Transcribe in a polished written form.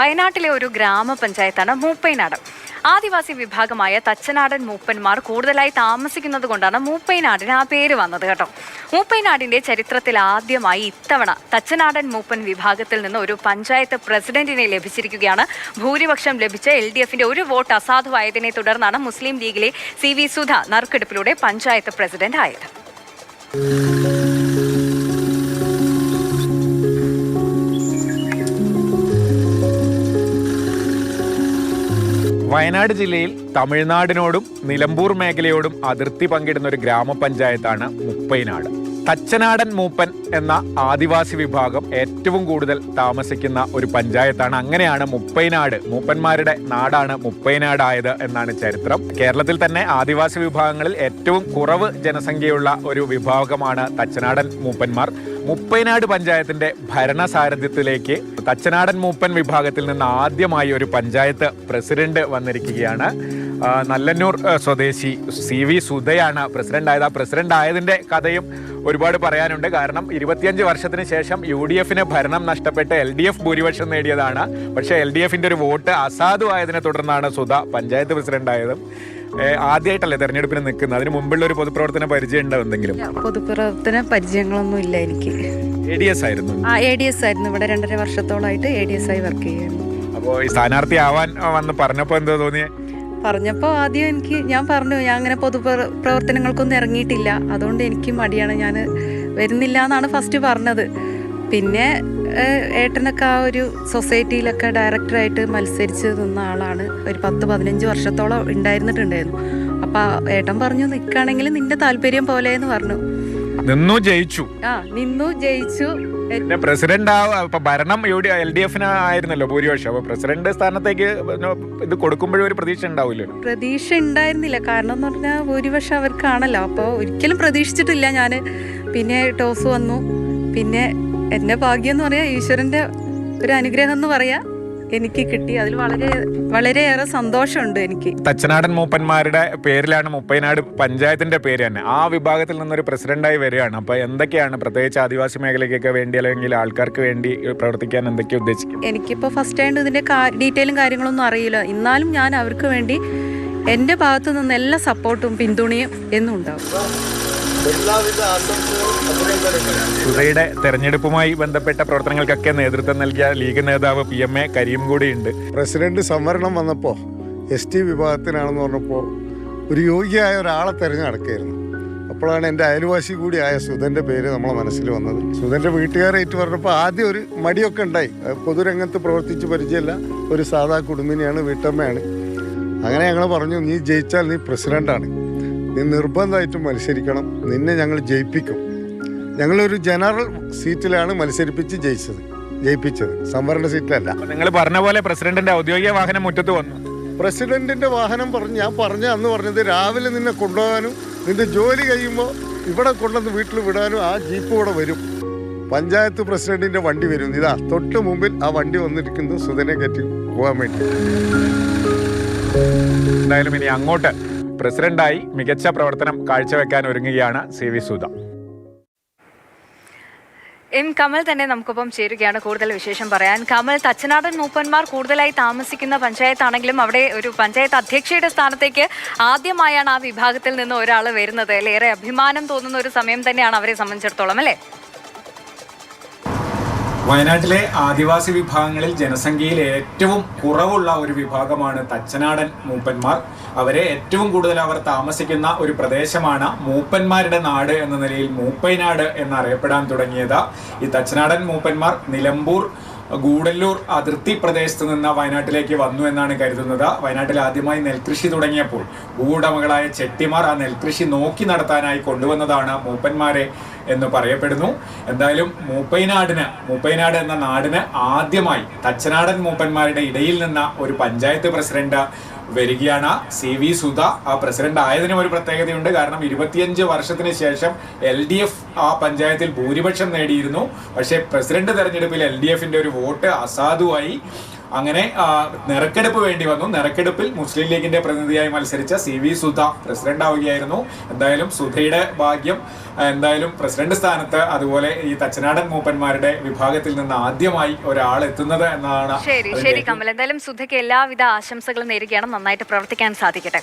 വയനാട്ടിലെ ഒരു ഗ്രാമപഞ്ചായത്താണ് മൂപ്പൈനാട്. ആദിവാസി വിഭാഗമായ തച്ചനാടൻ മൂപ്പന്മാർ കൂടുതലായി താമസിക്കുന്നത് കൊണ്ടാണ് മൂപ്പൈനാടിന് ആ പേര് വന്നത് കേട്ടോ. മൂപ്പൈനാടിന്റെ ചരിത്രത്തിൽ ആദ്യമായി ഇത്തവണ തച്ചനാടൻ മൂപ്പൻ വിഭാഗത്തിൽ നിന്ന് ഒരു പഞ്ചായത്ത് പ്രസിഡന്റിനെ ലഭിച്ചിരിക്കുകയാണ്. ഭൂരിപക്ഷം ലഭിച്ച LDFന്റെ ഒരു വോട്ട് അസാധുവായതിനെ തുടർന്നാണ് മുസ്ലിം ലീഗിലെ CV സുധ നറുക്കെടുപ്പിലൂടെ പഞ്ചായത്ത് പ്രസിഡന്റ് ആയത്. വയനാട് ജില്ലയിൽ തമിഴ്നാടിനോടും നിലമ്പൂർ മേഖലയോടും അതിർത്തി പങ്കിടുന്ന ഒരു ഗ്രാമപഞ്ചായത്താണ് മുപ്പൈനാട്. തച്ചനാടൻ മൂപ്പൻ എന്ന ആദിവാസി വിഭാഗം ഏറ്റവും കൂടുതൽ താമസിക്കുന്ന ഒരു പഞ്ചായത്താണ്. അങ്ങനെയാണ് മുപ്പൈനാട്, മൂപ്പന്മാരുടെ നാടാണ് മുപ്പൈനാടായത് എന്നാണ് ചരിത്രം. കേരളത്തിൽ തന്നെ ആദിവാസി വിഭാഗങ്ങളിൽ ഏറ്റവും കുറവ് ജനസംഖ്യയുള്ള ഒരു വിഭാഗമാണ് തച്ചനാടൻ മൂപ്പന്മാർ. മുപ്പൈനാട് പഞ്ചായത്തിന്റെ ഭരണസാരഥ്യത്തിലേക്ക് തച്ചനാടൻ മൂപ്പൻ വിഭാഗത്തിൽ നിന്ന് ആദ്യമായി ഒരു പഞ്ചായത്ത് പ്രസിഡന്റ് വന്നിരിക്കുകയാണ്. നല്ലന്നൂർ സ്വദേശി CV സുധയാണ് പ്രസിഡന്റ് ആയത്. ആ പ്രസിഡന്റ് ആയതിന്റെ കഥയും ഒരുപാട് പറയാനുണ്ട്. കാരണം 25 വർഷത്തിന് ശേഷം UDFന് ഭരണം നഷ്ടപ്പെട്ട് LDF ഭൂരിപക്ഷം നേടിയതാണ്. പക്ഷേ LDFന്റെ ഒരു വോട്ട് അസാധുവായതിനെ തുടർന്നാണ് സുധ പഞ്ചായത്ത് പ്രസിഡന്റ് ആയത്. ആദ്യമായിട്ടല്ലേ തെരഞ്ഞെടുപ്പിന് നിൽക്കുന്നത്? അതിന് മുമ്പുള്ള ഒരു പൊതുപ്രവർത്തന പരിചയം ഉണ്ടോ? എന്തെങ്കിലും പൊതുപ്രവർത്തന പരിചയങ്ങളൊന്നും ഇല്ല എനിക്ക്. ADS ആയിരുന്നു. ADS ആയിരുന്നു. ഇവിടെ 2.5 വർഷത്തോളായിട്ട് ADS ആയി വർക്ക് ചെയ്യുന്നു. അപ്പോൾ ഈ സ്ഥാനാർത്ഥി ആവാൻ വന്ന് പറഞ്ഞപ്പോൾ എന്തോ തോന്നിയേ? പറഞ്ഞപ്പോൾ ആദ്യം ഞാൻ പറഞ്ഞു ഞാൻ അങ്ങനെ പൊതുപ്രവർത്തനങ്ങൾക്കൊന്നും ഇറങ്ങിയിട്ടില്ല, അതുകൊണ്ട് എനിക്ക് മടിയാണ്, ഞാൻ വരുന്നില്ല എന്നാണ് ഫസ്റ്റ് പറഞ്ഞത്. പിന്നെ ഏട്ടനൊക്കെ ആ ഒരു സൊസൈറ്റിയിലൊക്കെ ഡയറക്ടറായിട്ട് മത്സരിച്ച് നിന്ന ആളാണ്. ഒരു 10-15 വർഷത്തോളം ഉണ്ടായിരുന്നു. അപ്പം ഏട്ടൻ പറഞ്ഞു നിൽക്കുകയാണെങ്കിൽ നിന്റെ താല്പര്യം പോലെ എന്ന് പറഞ്ഞു. നിന്നു ജയിച്ചു. പിന്നെ പ്രസിഡന്റ് ഭരണം LDFന് ആയിരുന്നല്ലോ ഭൂരിപക്ഷം. അപ്പൊ പ്രസിഡന്റ് സ്ഥാനത്തേക്ക് ഇത് കൊടുക്കുമ്പോഴും ഒരു പ്രതീക്ഷ ഉണ്ടാവില്ല. പ്രതീക്ഷ ഉണ്ടായിരുന്നില്ല, കാരണം എന്ന് പറഞ്ഞാൽ ഭൂരിപക്ഷം അവർക്കാണല്ലോ. അപ്പോൾ ഒരിക്കലും പ്രതീക്ഷിച്ചിട്ടില്ല ഞാൻ. പിന്നെ ടോസ് വന്നു. പിന്നെ എന്റെ ഭാഗ്യം എന്ന് പറയാ, ഈശ്വരന്റെ ഒരു അനുഗ്രഹം എന്ന് പറയാ, എനിക്ക് കിട്ടി. അതിൽ വളരെയേറെ സന്തോഷമുണ്ട് എനിക്ക്. തച്ചനാടൻ മൂപ്പന്മാരുടെ പേരിലാണ് മുപ്പൈനാട് പഞ്ചായത്തിന്റെ പേര് തന്നെ. ആ വിഭാഗത്തിൽ നിന്നൊരു പ്രസിഡന്റായി വരികയാണ്. അപ്പൊ എന്തൊക്കെയാണ് പ്രത്യേകിച്ച് ആദിവാസി മേഖലയ്ക്കൊക്കെ വേണ്ടി അല്ലെങ്കിൽ ആൾക്കാർക്ക് വേണ്ടി പ്രവർത്തിക്കാൻ എന്തൊക്കെയാണ് ഉദ്ദേശിക്കുന്നത്? എനിക്കിപ്പോൾ ഫസ്റ്റ് ആയിട്ട് ഇതിന്റെ ഡീറ്റെയിലും കാര്യങ്ങളൊന്നും അറിയില്ല. എന്നാലും ഞാൻ അവർക്ക് വേണ്ടി എൻ്റെ ഭാഗത്തു നിന്ന് എല്ലാ സപ്പോർട്ടും പിന്തുണയും എന്നും ഉണ്ടാവും. സുധയുടെ തെരഞ്ഞെടുപ്പുമായി ബന്ധപ്പെട്ട പ്രവർത്തനങ്ങൾക്കൊക്കെ നേതൃത്വം നൽകിയ ലീഗ് നേതാവ് PMA കരീം കൂടിയുണ്ട്. പ്രസിഡന്റ് സംവരണം വന്നപ്പോൾ ST വിഭാഗത്തിനാണെന്ന് പറഞ്ഞപ്പോൾ ഒരു യോഗ്യയായ ഒരാളെ തിരഞ്ഞെടുക്കുകയായിരുന്നു. അപ്പോഴാണ് എൻ്റെ അയൽവാസി കൂടിയായ സുധൻ്റെ പേര് നമ്മളെ മനസ്സിൽ വന്നത്. സുധൻ്റെ വീട്ടുകാരായിട്ട് പറഞ്ഞപ്പോൾ ആദ്യം ഒരു മടിയൊക്കെ ഉണ്ടായി. പൊതുരംഗത്ത് പ്രവർത്തിച്ച് പരിചയമില്ല, ഒരു സാധാ കുടുംബിനിയാണ്, വീട്ടമ്മയാണ്. അങ്ങനെ ഞങ്ങൾ പറഞ്ഞു, നീ ജയിച്ചാൽ നീ പ്രസിഡൻ്റാണ്, നീ നിർബന്ധമായിട്ടും മത്സരിക്കണം, നിന്നെ ഞങ്ങൾ ജയിപ്പിക്കും. ഞങ്ങളൊരു ജനറൽ സീറ്റിലാണ് ജയിപ്പിച്ചത്, സംവരണ സീറ്റിലല്ല. നിങ്ങൾ പറഞ്ഞ പോലെ പ്രസിഡന്റിന്റെ ഔദ്യോഗിക വാഹനം മുറ്റത്ത് വന്നു. പ്രസിഡന്റിന്റെ വാഹനം ഞാൻ അന്ന് പറഞ്ഞത് രാവിലെ നിന്നെ കൊണ്ടുപോകാനും നിന്റെ ജോലി കഴിയുമ്പോൾ ഇവിടെ കൊണ്ടുവന്ന് വീട്ടിൽ വിടാനും ആ ജീപ്പ് ഇവിടെ വരും. പഞ്ചായത്ത് പ്രസിഡന്റിന്റെ വണ്ടി വരും. ഇതാ തൊട്ട് മുമ്പിൽ ആ വണ്ടി വന്നിരിക്കുന്നത് സുധനെ കയറ്റി പോകാൻ വേണ്ടി. എന്തായാലും ഇനി അങ്ങോട്ട് പ്രസിഡന്റായി മികച്ച പ്രവർത്തനം കാഴ്ചവെക്കാൻ ഒരുങ്ങുകയാണ് CV സുധ. കമൽ തന്നെ നമുക്കൊപ്പം ചേരുകയാണ് കൂടുതൽ വിശേഷം പറയാൻ. കമൽ, തച്ചനാടൻ മൂപ്പന്മാർ കൂടുതലായി താമസിക്കുന്ന പഞ്ചായത്താണെങ്കിലും അവിടെ ഒരു പഞ്ചായത്ത് അധ്യക്ഷയുടെ സ്ഥാനത്തേക്ക് ആദ്യമായാണ് ആ വിഭാഗത്തിൽ നിന്ന് ഒരാൾ വരുന്നത്. ഏറെ അഭിമാനം തോന്നുന്ന ഒരു സമയം തന്നെയാണ് അവരെ സംബന്ധിച്ചിടത്തോളം, അല്ലേ? വയനാട്ടിലെ ആദിവാസി വിഭാഗങ്ങളിൽ ജനസംഖ്യയിൽ ഏറ്റവും കുറവുള്ള ഒരു വിഭാഗമാണ് തച്ചനാടൻ മൂപ്പന്മാർ. അവരെ ഏറ്റവും കൂടുതൽ അവർ താമസിക്കുന്ന ഒരു പ്രദേശമാണ് മൂപ്പന്മാരുടെ നാട് എന്ന നിലയിൽ മൂപ്പൈനാട് എന്നറിയപ്പെടാൻ തുടങ്ങിയത്. ഈ തച്ചനാടൻ മൂപ്പന്മാർ നിലമ്പൂർ, ഗൂഡല്ലൂർ അതിർത്തി പ്രദേശത്ത് നിന്ന് വയനാട്ടിലേക്ക് വന്നു എന്നാണ് കരുതുന്നത്. വയനാട്ടിൽ ആദ്യമായി നെൽകൃഷി തുടങ്ങിയപ്പോൾ ഭൂവുടമകളായ ചെട്ടിമാർ ആ നെൽകൃഷി നോക്കി നടത്താനായി കൊണ്ടുവന്നതാണ് മൂപ്പന്മാരെ എന്ന് പറയപ്പെടുന്നു. എന്തായാലും മൂപ്പൈനാട് എന്ന നാടിന് ആദ്യമായി തച്ചനാടൻ മൂപ്പന്മാരുടെ ഇടയിൽ നിന്ന് ഒരു പഞ്ചായത്ത് പ്രസിഡന്റ് വരികയാണ്. CV സുധ ആ പ്രസിഡന്റ് ആയതിനും ഒരു പ്രത്യേകതയുണ്ട്. കാരണം 25 വർഷത്തിന് ശേഷം LDF ആ പഞ്ചായത്തിൽ ഭൂരിപക്ഷം നേടിയിരുന്നു. പക്ഷേ പ്രസിഡന്റ് തെരഞ്ഞെടുപ്പിൽ LDFന്റെ ഒരു വോട്ട് അസാധുവായി. അങ്ങനെ നെറുക്കെടുപ്പ് വേണ്ടി വന്നു. നെറുക്കെടുപ്പിൽ മുസ്ലിം ലീഗിന്റെ പ്രതിനിധിയായി മത്സരിച്ച CV സുധ പ്രസിഡന്റ് ആവുകയായിരുന്നു. എന്തായാലും സുധയുടെ ഭാഗ്യം എന്തായാലും പ്രസിഡന്റ് സ്ഥാനത്ത്, അതുപോലെ ഈ തച്ചനാടൻ മൂപ്പന്മാരുടെ വിഭാഗത്തിൽ നിന്ന് ആദ്യമായി ഒരാൾ എത്തുന്നത് എന്നതാണ്. ശരി കമൽ, എന്തായാലും സുധയ്ക്ക് എല്ലാവിധ ആശംസകളും നേരുകയാണ്. നന്നായിട്ട് പ്രവർത്തിക്കാൻ സാധിക്കട്ടെ.